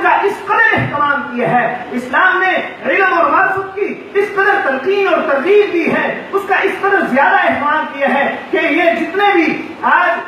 کا اس قدر اہتمام کیا ہے، اسلام نے علم اور معرفت کی اس قدر تلقین اور ترغیب دی ہے، اس کا اس قدر زیادہ اہتمام کیا ہے کہ یہ جتنے بھی آج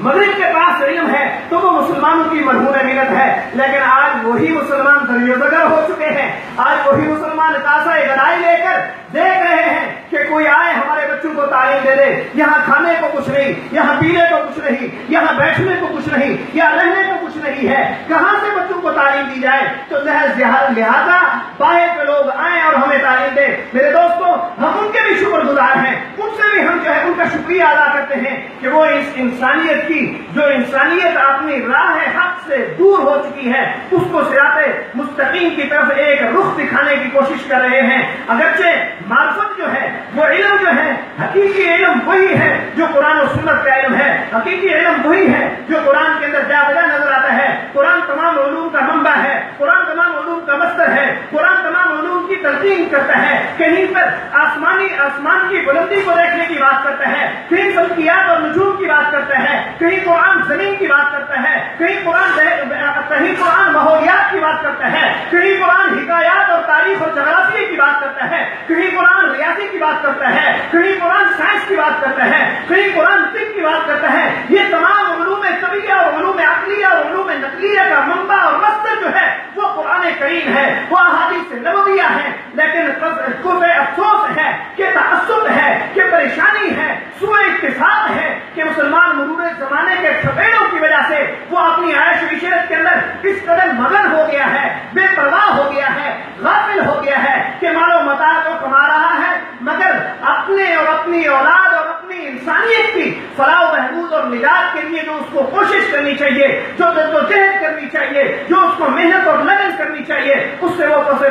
مغرب کے پاس علم ہے تو وہ مسلمانوں کی مرہون منت ہے، لیکن آج وہی مسلمان دریازگر ہو چکے ہیں، آج وہی مسلمان کاسہ گدائی لے کر دیکھ رہے ہیں کہ کوئی آئے ہمارے بچوں کو تعلیم دے دے، یہاں کھانے کو کچھ نہیں، یہاں پینے کو کچھ نہیں، یہاں بیٹھنے کو کچھ نہیں، یا رہنے کو کچھ نہیں ہے، کہاں سے بچوں کو تعلیم دی جائے؟ تو لہذا باہر کے لوگ آئیں اور ہمیں تعلیم دیں۔ میرے دوستوں، ہم ان کے بھی شکر گزار ہیں، ان سے بھی ہم جو ہے ان کا شکریہ ادا کرتے ہیں کہ وہ اس انسانیت کی جو انسانیت اپنی راہ حق سے دور ہو چکی ہے اس کو صراط مستقیم کی طرف ایک رخ دکھانے کی کوشش کر رہے ہیں۔ اگرچہ معرفت جو ہے وہ علم جو ہے، حقیقی علم وہی ہے جو قرآن و سنت کا علم ہے، حقیقی علم وہی ہے جو قرآن کے اندر جا بجا نظر آتا ہے۔ قرآن تمام علوم کا منبع ہے، قرآن تمام علوم کا مصدر ہے، قرآن تمام علوم کی تلقین کرتا ہے، کہیں پر آسمان کی بلندی کو دیکھنے کی بات کرتا ہے، کہیں فلکیات اور نجوم کی بات کرتا ہے، کہیں قرآن زمین کی بات کرتا ہے، کہیں قرآن ماحولیات کی بات کرتا ہے، کہیں قرآن حکایات اور تاریخ اور جغرافیہ کی بات کرتا ہے، کہیں قرآن ریاضی کی بات کرتا ہے، کہیں قرآن سائنس کی بات کرتا ہے، کہیں قرآن طب کی بات کرتا ہے۔ یہ تمام علوم طبیعہ اور علوم عقلیہ اور علوم نقلیہ کا منبع اور مصدر جو ہے وہ قرآن کریم ہے، وہ احادیث نبویہ ہے، لیکن افسوس ہے کہ تعصب ہے کہ پریشانی ہے، سوء اتفاق ہے کہ مسلمان مرور زمانے کے تھپیڑوں کی وجہ سے وہ اپنی عیش و عشرت کے اندر اس قدر مگن ہو گیا ہے، بے پرواہ ہو گیا ہے، غافل ہو گیا ہے کہ مال و متاع کو کما رہا ہے، مگر اپنے اور اپنی اولاد اور اپنی انسانیت کی فلاح و بہبود اور نجات کے لیے جو اس کو کوشش کرنی چاہیے، جو جدوجہد کرنی چاہیے، جو اس کو محنت اور لگن کرنی چاہیے، اس سے وہ پس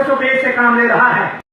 و پیش سے کام لے رہا ہے۔